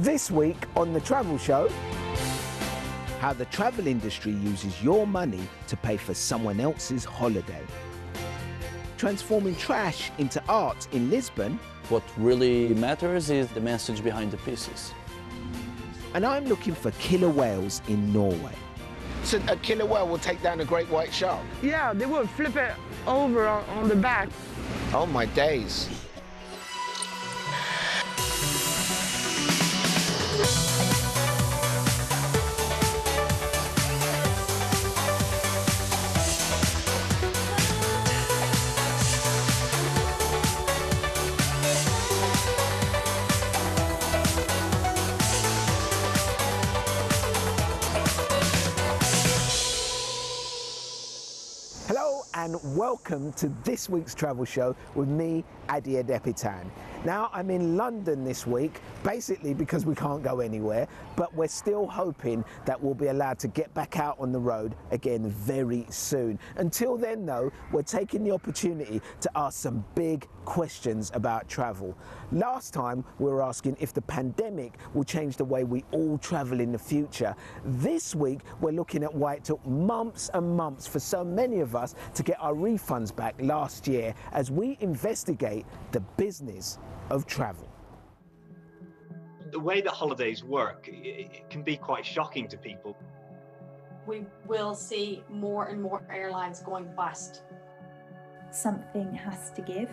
This week on The Travel Show, how the travel industry uses your money to pay for someone else's holiday. Transforming trash into art in Lisbon. What really matters is the message behind the pieces. And I'm looking for killer whales in Norway. So a killer whale will take down a great white shark? Yeah, they will flip it over on the back. Oh my days. Hello and welcome to this week's travel show with me, Adi Adepitan. Now I'm in London this week, basically because we can't go anywhere, but we're still hoping that we'll be allowed to get back out on the road again very soon. Until then though, we're taking the opportunity to ask some big questions about travel. Last time we were asking if the pandemic will change the way we all travel in the future. This week we're looking at why it took months and months for so many of us to get our refunds back last year as we investigate the business of travel. The way that holidays work, it can be quite shocking to people. We will see more and more airlines going bust. Something has to give.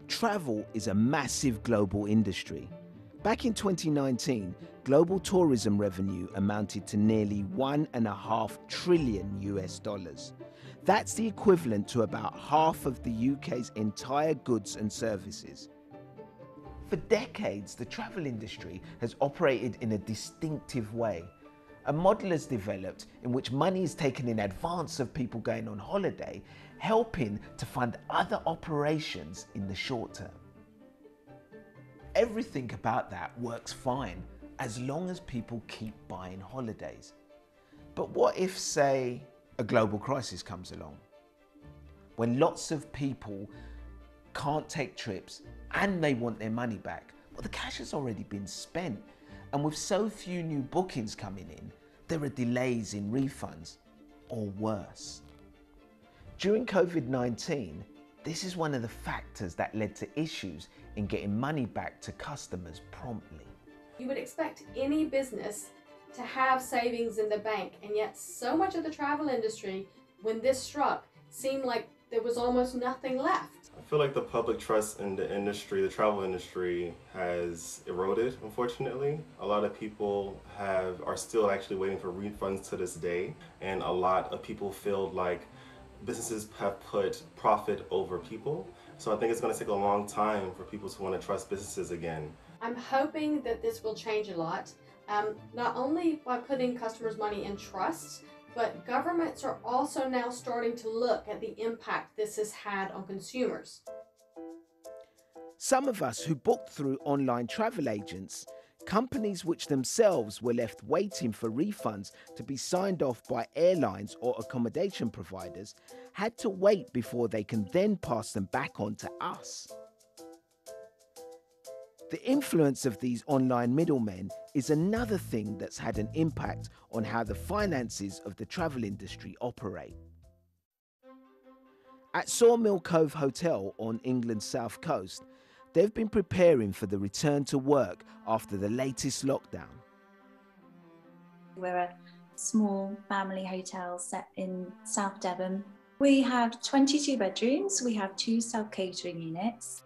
Travel is a massive global industry. Back in 2019, global tourism revenue amounted to nearly $1.5 trillion. That's the equivalent to about half of the UK's entire goods and services. For decades, the travel industry has operated in a distinctive way. A model has developed in which money is taken in advance of people going on holiday, helping to fund other operations in the short term. Everything about that works fine as long as people keep buying holidays. But what if, say, a global crisis comes along? When lots of people can't take trips and they want their money back, well, the cash has already been spent. And with so few new bookings coming in, there are delays in refunds, or worse. During COVID-19, this is one of the factors that led to issues in getting money back to customers promptly. You would expect any business to have savings in the bank, and yet so much of the travel industry, when this struck, seemed like there was almost nothing left. I feel like the public trust in the industry, the travel industry, has eroded, unfortunately. A lot of people are still actually waiting for refunds to this day, and a lot of people feel like businesses have put profit over people. So I think it's going to take a long time for people to want to trust businesses again. I'm hoping that this will change a lot, not only by putting customers' money in trust, but governments are also now starting to look at the impact this has had on consumers. Some of us who booked through online travel agents, companies which themselves were left waiting for refunds to be signed off by airlines or accommodation providers, had to wait before they can then pass them back on to us. The influence of these online middlemen is another thing that's had an impact on how the finances of the travel industry operate. At Sawmill Cove Hotel on England's south coast, they've been preparing for the return to work after the latest lockdown. We're a small family hotel set in South Devon. We have 22 bedrooms, we have 2 self-catering units,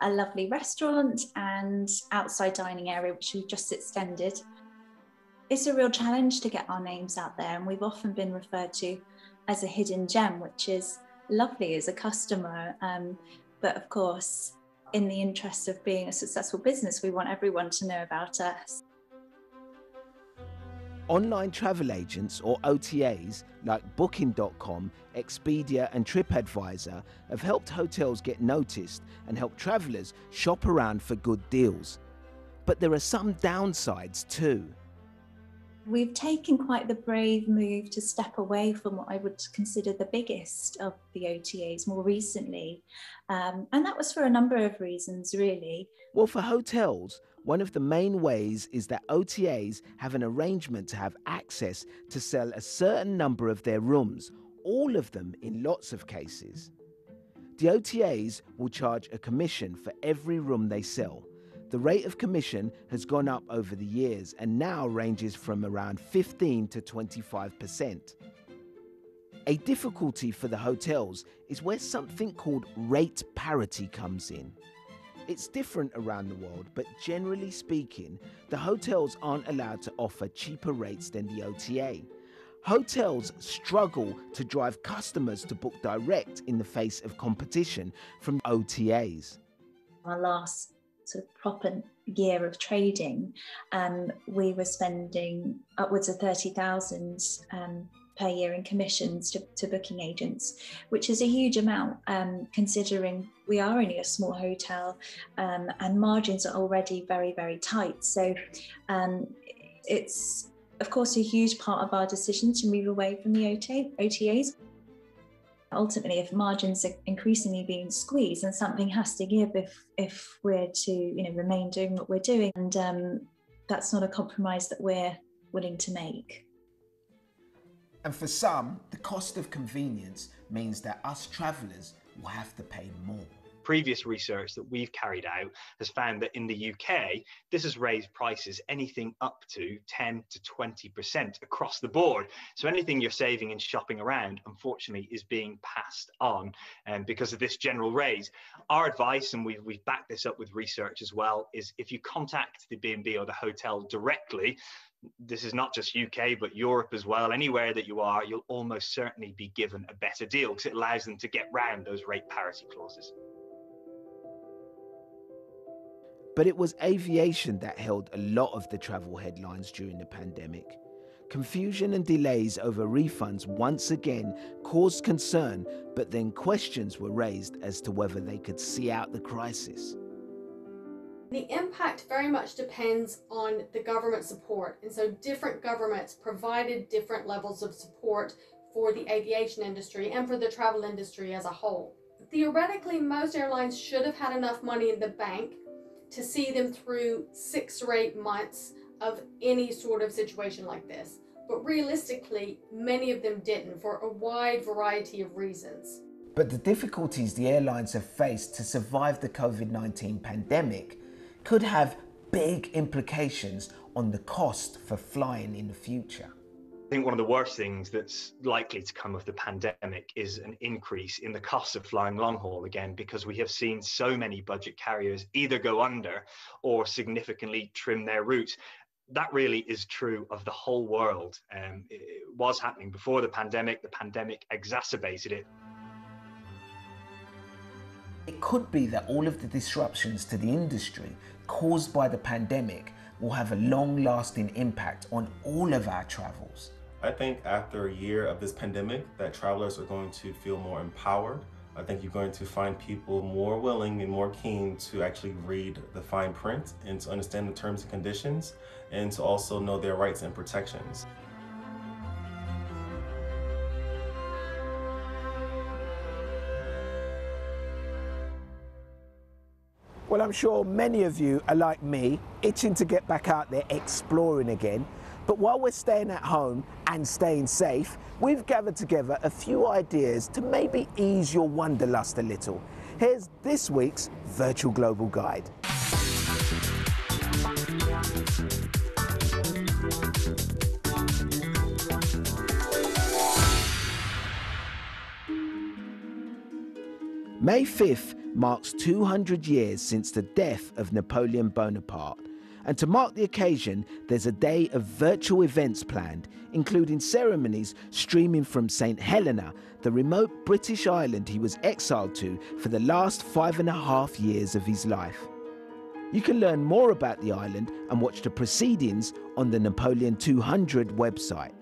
a lovely restaurant and outside dining area which we've just extended. It's a real challenge to get our names out there, and we've often been referred to as a hidden gem, which is lovely as a customer, but of course in the interest of being a successful business, we want everyone to know about us. Online travel agents, or OTAs, like Booking.com, Expedia and TripAdvisor have helped hotels get noticed and help travellers shop around for good deals. But there are some downsides too. We've taken quite the brave move to step away from what I would consider the biggest of the OTAs more recently. And that was for a number of reasons, really. Well, for hotels, one of the main ways is that OTAs have an arrangement to have access to sell a certain number of their rooms, all of them in lots of cases. The OTAs will charge a commission for every room they sell. The rate of commission has gone up over the years and now ranges from around 15 to 25%. A difficulty for the hotels is where something called rate parity comes in. It's different around the world, but generally speaking, the hotels aren't allowed to offer cheaper rates than the OTA. Hotels struggle to drive customers to book direct in the face of competition from OTAs. Our last sort of proper year of trading, we were spending upwards of 30,000 per year in commissions to booking agents, which is a huge amount considering we are only a small hotel and margins are already very, very tight. So it's of course a huge part of our decision to move away from the OTAs. Ultimately, if margins are increasingly being squeezed, then something has to give if we're to remain doing what we're doing, and that's not a compromise that we're willing to make. And for some, the cost of convenience means that us travellers will have to pay more. Previous research that we've carried out has found that in the UK, this has raised prices anything up to 10 to 20% across the board. So anything you're saving and shopping around, unfortunately, is being passed on because of this general raise. Our advice, and we've backed this up with research as well, is if you contact the B&B or the hotel directly, this is not just UK, but Europe as well, anywhere that you are, you'll almost certainly be given a better deal because it allows them to get round those rate parity clauses. But it was aviation that held a lot of the travel headlines during the pandemic. Confusion and delays over refunds once again caused concern, but then questions were raised as to whether they could see out the crisis. The impact very much depends on the government support, and so different governments provided different levels of support for the aviation industry and for the travel industry as a whole. Theoretically, most airlines should have had enough money in the bank to see them through 6 or 8 months of any sort of situation like this. But realistically, many of them didn't for a wide variety of reasons. But the difficulties the airlines have faced to survive the COVID-19 pandemic could have big implications on the cost for flying in the future. I think one of the worst things that's likely to come of the pandemic is an increase in the cost of flying long haul again, because we have seen so many budget carriers either go under or significantly trim their routes. That really is true of the whole world. It was happening before the pandemic exacerbated it. It could be that all of the disruptions to the industry caused by the pandemic will have a long-lasting impact on all of our travels. I think after a year of this pandemic that travelers are going to feel more empowered. I think you're going to find people more willing and more keen to actually read the fine print and to understand the terms and conditions and to also know their rights and protections. Well, I'm sure many of you are like me, itching to get back out there exploring again. But while we're staying at home and staying safe, we've gathered together a few ideas to maybe ease your wanderlust a little. Here's this week's Virtual Global Guide. May 5th marks 200 years since the death of Napoleon Bonaparte. And to mark the occasion, there's a day of virtual events planned, including ceremonies streaming from St. Helena, the remote British island he was exiled to for the last 5.5 years of his life. You can learn more about the island and watch the proceedings on the Napoleon 200 website.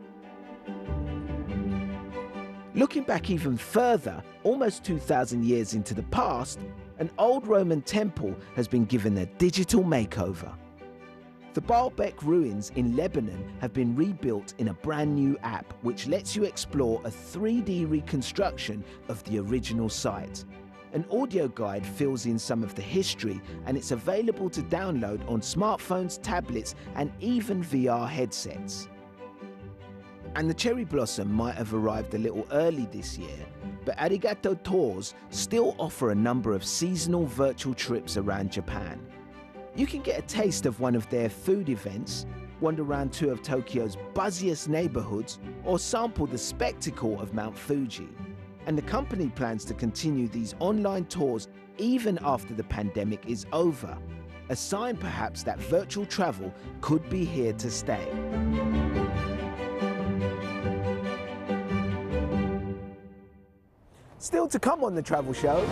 Looking back even further, almost 2,000 years into the past, an old Roman temple has been given a digital makeover. The Baalbek ruins in Lebanon have been rebuilt in a brand new app which lets you explore a 3D reconstruction of the original site. An audio guide fills in some of the history, and it's available to download on smartphones, tablets, and even VR headsets. And the cherry blossom might have arrived a little early this year, but Arigato Tours still offer a number of seasonal virtual trips around Japan. You can get a taste of one of their food events, wander around two of Tokyo's buzziest neighborhoods, or sample the spectacle of Mount Fuji. And the company plans to continue these online tours even after the pandemic is over, a sign perhaps that virtual travel could be here to stay. Still to come on the travel show,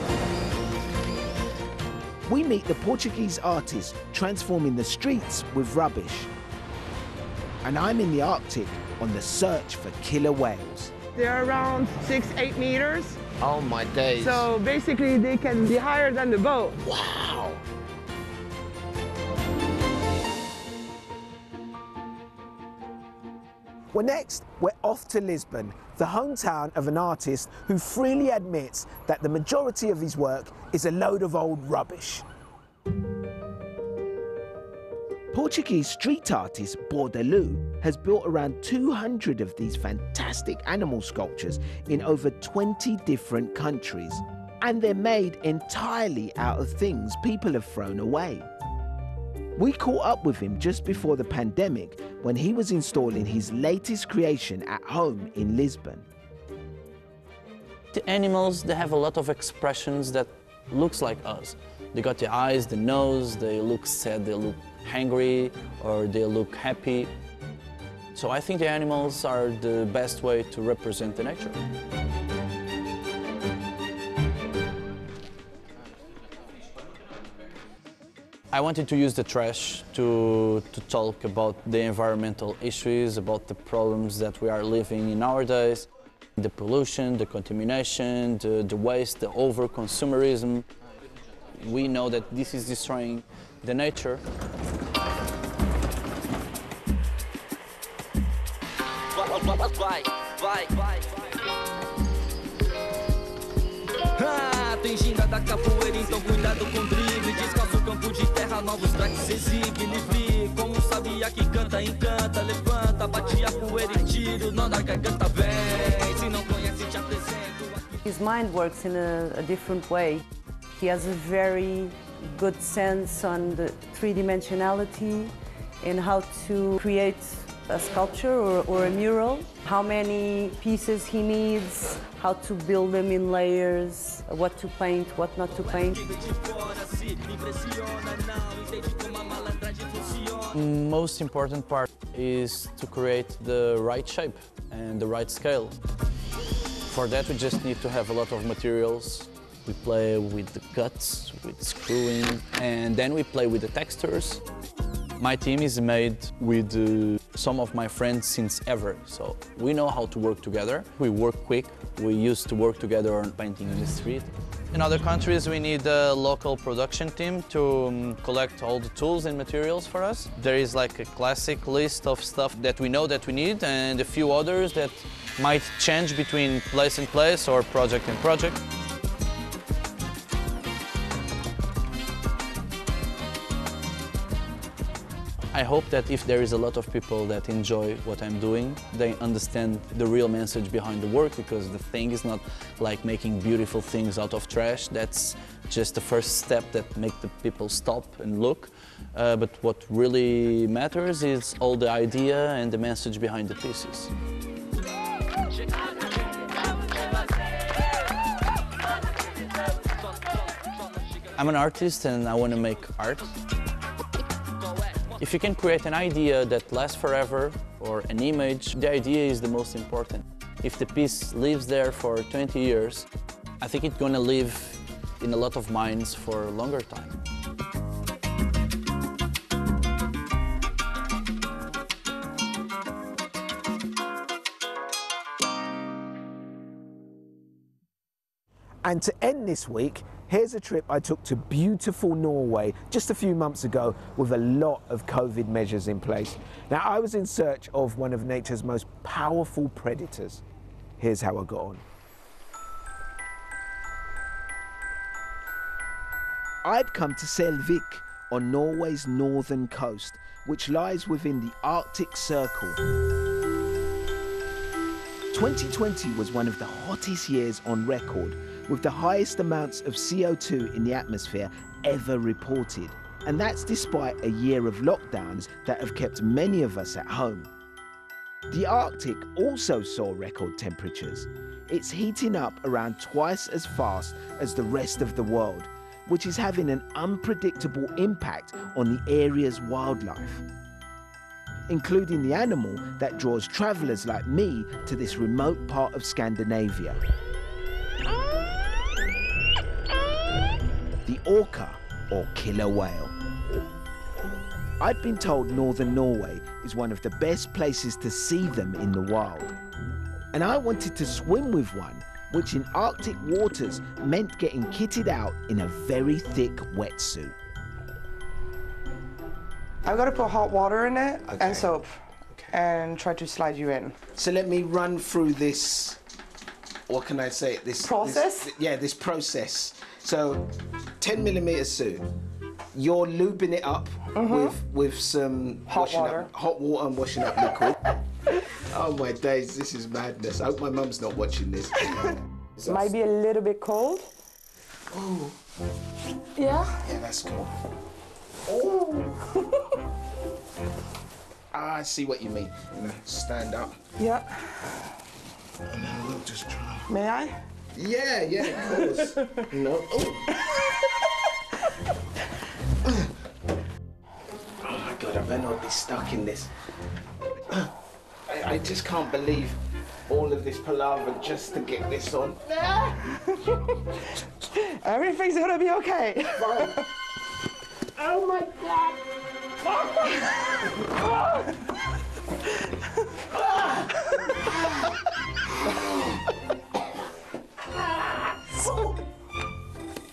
we meet the Portuguese artist transforming the streets with rubbish. And I'm in the Arctic on the search for killer whales. They're around 6-8 meters. Oh my days. So basically they can be higher than the boat. Wow. Well, next, we're off to Lisbon, the hometown of an artist who freely admits that the majority of his work is a load of old rubbish. Portuguese street artist Bordelu has built around 200 of these fantastic animal sculptures in over 20 different countries. And they're made entirely out of things people have thrown away. We caught up with him just before the pandemic when he was installing his latest creation at home in Lisbon. The animals, they have a lot of expressions that looks like us. They got the eyes, the nose, they look sad, they look hungry, or they look happy. So I think the animals are the best way to represent the nature. I wanted to use the trash to talk about the environmental issues, about the problems that we are living in nowadays. The pollution, the contamination, the waste, the over-consumerism. We know that this is destroying the nature. Tem ginga da capoeira, então cuidado com drible. Descalça o campo de terra, novos tracks exibe. Livre, como sabia que canta, encanta. Levanta, bate a poeira e tira o nó da garganta. Vem, se não conhece, te apresento. His mind works in a different way. He has a very good sense on the three-dimensionality and how to create a sculpture or a mural, how many pieces he needs, how to build them in layers, what to paint, what not to paint. Most important part is to create the right shape and the right scale. For that we just need to have a lot of materials. We play with the cuts, with screwing, and then we play with the textures. My team is made with some of my friends since ever, so we know how to work together. We work quick. We used to work together on painting in the street. In other countries, we need a local production team to collect all the tools and materials for us. There is like a classic list of stuff that we know that we need and a few others that might change between place and place or project and project. I hope that if there is a lot of people that enjoy what I'm doing, they understand the real message behind the work, because the thing is not like making beautiful things out of trash. That's just the first step that make the people stop and look. But what really matters is all the idea and the message behind the pieces. I'm an artist and I want to make art. If you can create an idea that lasts forever, or an image, the idea is the most important. If the piece lives there for 20 years, I think it's gonna live in a lot of minds for a longer time. And to end this week, Here's a trip I took to beautiful Norway just a few months ago with a lot of COVID measures in place. Now, I was in search of one of nature's most powerful predators. Here's how I got on. I'd come to Selvik on Norway's northern coast, which lies within the Arctic Circle. 2020 was one of the hottest years on record, with the highest amounts of CO2 in the atmosphere ever reported. And that's despite a year of lockdowns that have kept many of us at home. The Arctic also saw record temperatures. It's heating up around twice as fast as the rest of the world, which is having an unpredictable impact on the area's wildlife, including the animal that draws travellers like me to this remote part of Scandinavia. The orca, or killer whale. I'd been told northern Norway is one of the best places to see them in the wild. And I wanted to swim with one, which in Arctic waters meant getting kitted out in a very thick wetsuit. I've got to put hot water in it and soap and try to slide you in. So let me run through this, what can I say? This process? This process. So 10mm suit. You're lubing it up with some hot water and washing up liquid. Oh my days, this is madness. I hope my mum's not watching this. It might be a little bit cold. Oh. Yeah? Yeah, that's cool. Oh. I see what you mean. You know, stand up. Yeah. And then we'll just try. May I? Yeah, of course. No. Oh my God, I better not be stuck in this. I just can't believe all of this palaver just to get this on. Everything's gonna be okay. Oh my God.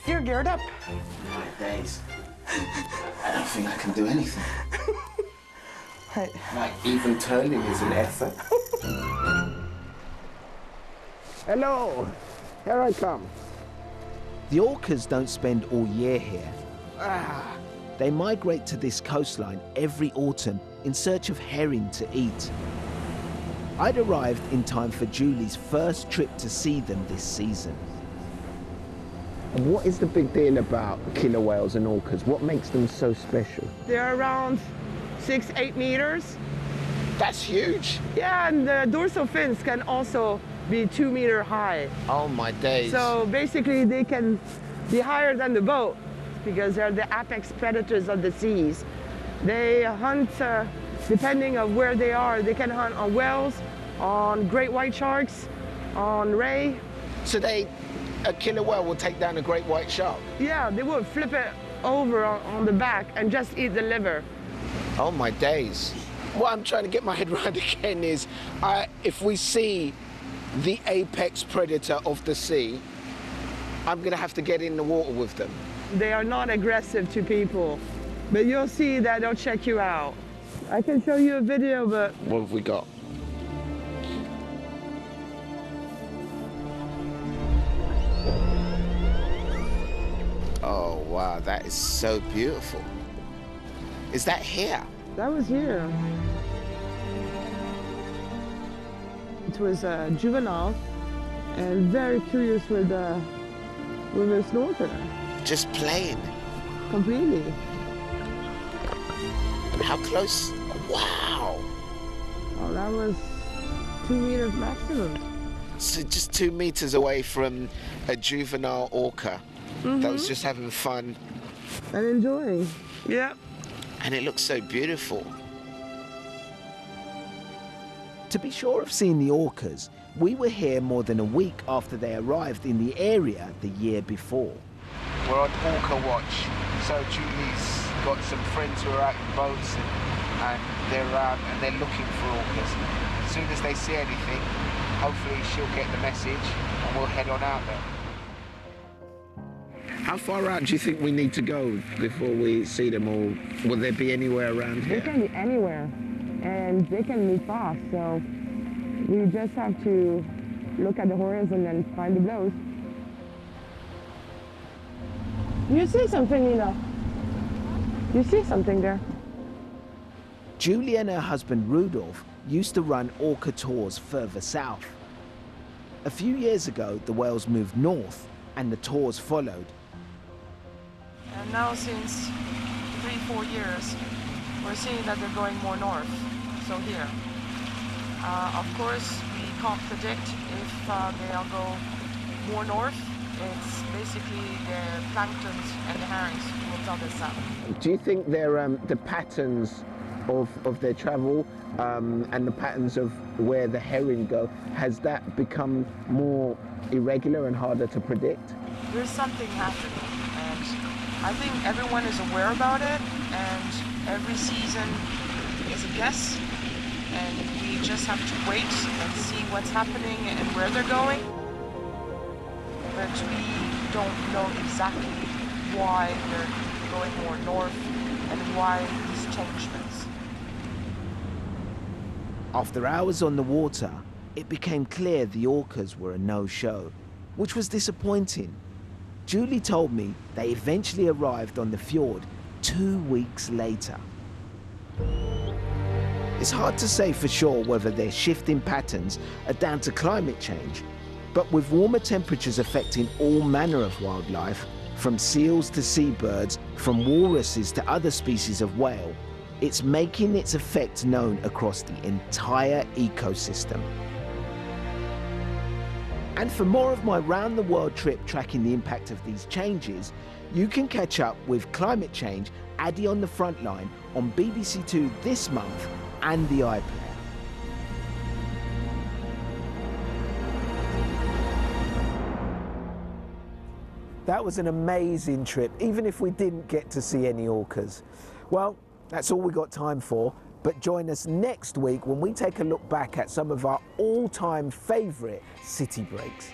You're geared up. My days. I don't think I can do anything. Hey. Like, even turning is an effort. Hello, here I come. The orcas don't spend all year here. They migrate to this coastline every autumn in search of herring to eat. I'd arrived in time for Julie's first trip to see them this season. What is the big deal about killer whales and orcas? What makes them so special? They're around 6-8 meters. That's huge. Yeah, and the dorsal fins can also be 2 meters high. Oh my days. So basically they can be higher than the boat because they're the apex predators of the seas. They hunt, depending on where they are, they can hunt on whales, on great white sharks, on ray. So a killer whale will take down a great white shark? Yeah, they will flip it over on the back and just eat the liver. Oh my days. What I'm trying to get my head around again is, if we see the apex predator of the sea, I'm gonna have to get in the water with them. They are not aggressive to people, but you'll see that they'll check you out. I can show you a video, but... What have we got? Oh wow, that is so beautiful. Is that here? That was here. It was juvenile and very curious with a snorkel. Just playing? Completely. How close? Wow. Oh, that was 2 meters maximum. So just 2 meters away from a juvenile orca that was just having fun. And enjoying. Yeah. And it looks so beautiful. To be sure of seeing the orcas, we were here more than a week after they arrived in the area the year before. We're on orca watch, so Julie's got some friends who are out in boats and they're looking for orcas. As soon as they see anything, hopefully she'll get the message and we'll head on out there. How far out do you think we need to go before we see them, or will there be anywhere around here? They can be anywhere, and they can move fast, so we just have to look at the horizon and find the blows. You see something, Nina? You see something there? Julie and her husband Rudolph used to run orca tours further south. A few years ago, the whales moved north and the tours followed. And now since 3-4 years, we're seeing that they're going more north, so here. Of course, we can't predict if they'll go more north. It's basically the planktons and the herrings who will tell us that. Do you think the patterns of their travel and the patterns of where the herring go, has that become more irregular and harder to predict? There's something happening, and I think everyone is aware about it, and every season is a guess, and we just have to wait and see what's happening and where they're going. But we don't know exactly why they're going more north and why these changements. After hours on the water, it became clear the orcas were a no-show, which was disappointing. Julie told me they eventually arrived on the fjord 2 weeks later. It's hard to say for sure whether their shifting patterns are down to climate change, but with warmer temperatures affecting all manner of wildlife, from seals to seabirds, from walruses to other species of whale, it's making its effects known across the entire ecosystem. And for more of my round-the-world trip tracking the impact of these changes, you can catch up with Climate Change, Addy on the Frontline on BBC Two this month and the iPlayer. That was an amazing trip, even if we didn't get to see any orcas. Well, that's all we got time for, but join us next week when we take a look back at some of our all-time favourite city breaks.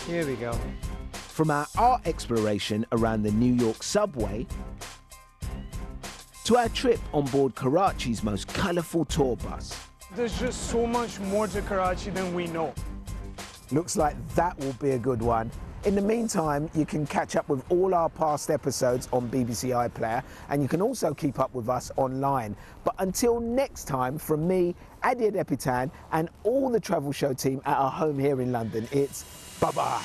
Here we go. From our art exploration around the New York subway, to our trip on board Karachi's most colourful tour bus. There's just so much more to Karachi than we know. Looks like that will be a good one. In the meantime, you can catch up with all our past episodes on BBC iPlayer, and you can also keep up with us online. But until next time, from me, Addy Depitan, and all the Travel Show team at our home here in London, it's bye-bye.